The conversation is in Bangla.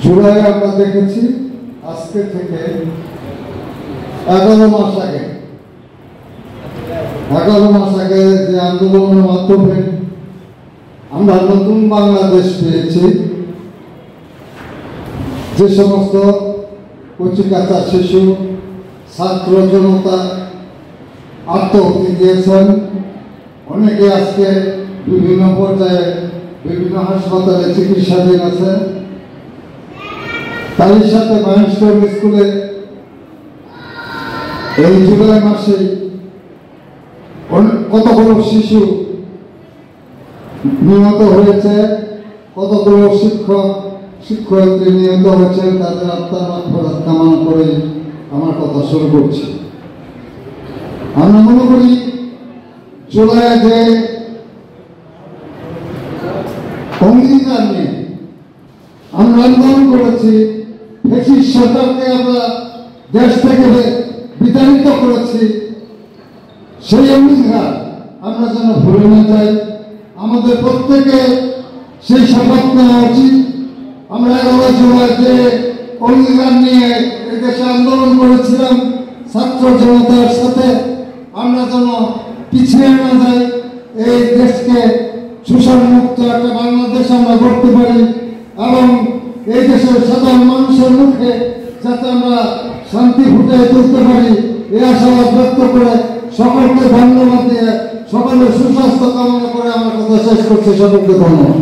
জুলাই আমরা দেখেছি আজকে থেকে 11 মাস আগে যে আন্দোলনের মাধ্যমে আমরা নতুন বাংলাদেশ পেয়েছি, যে সমস্ত কচিকাঁচা শিশু ছাত্র জনতা আত্মহত্যা দিয়েছেন, অনেকে আজকে বিভিন্ন পর্যায়ে বিভিন্ন হাসপাতালে চিকিৎসাধীন আছে। তারই সাথে মাইলস্টোন স্কুলে এই জুলাই মাসে কতগুলো শিশু নিহত হয়েছে, কতগুলো শিক্ষয়িত্রী নিহত হয়েছে, তাদের আত্মার মাগফিরাত কামনা করে আমার কথা শুরু করছি। আমরা মনে করি জুলাই যে অঙ্গীকার নিয়ে আমরা আন্দোলন করেছি, ফ্যাসিস্ট সরকারকে আমরা দেশ থেকে বিতাড়িত করেছি, সেই অঙ্গীকার আমরা যেন ভুলে না যাই। আমাদের প্রত্যেকে সেই শপথ নেওয়া উচিত। আমরা 11 জুলাই যে অঙ্গীকার নিয়ে এই দেশে আন্দোলন করেছিলাম ছাত্র জনতার সাথে, আমরা যেন পিছিয়ে না যাই, এই দেশকে শোষণ মুক্ত একটা বাংলাদেশ আমরা করতে পারি এবং এই দেশের সাধারণ মানুষের মুখে যাতে আমরা শান্তি ফুটিয়ে তুলতে পারি, এই আশাবাদ ব্যক্ত করে সকলকে ধন্যবাদ দিয়ে সকলের সুস্বাস্থ্য কামনা করে আমার কথা শেষ করছি। সকলকে ধন্যবাদ।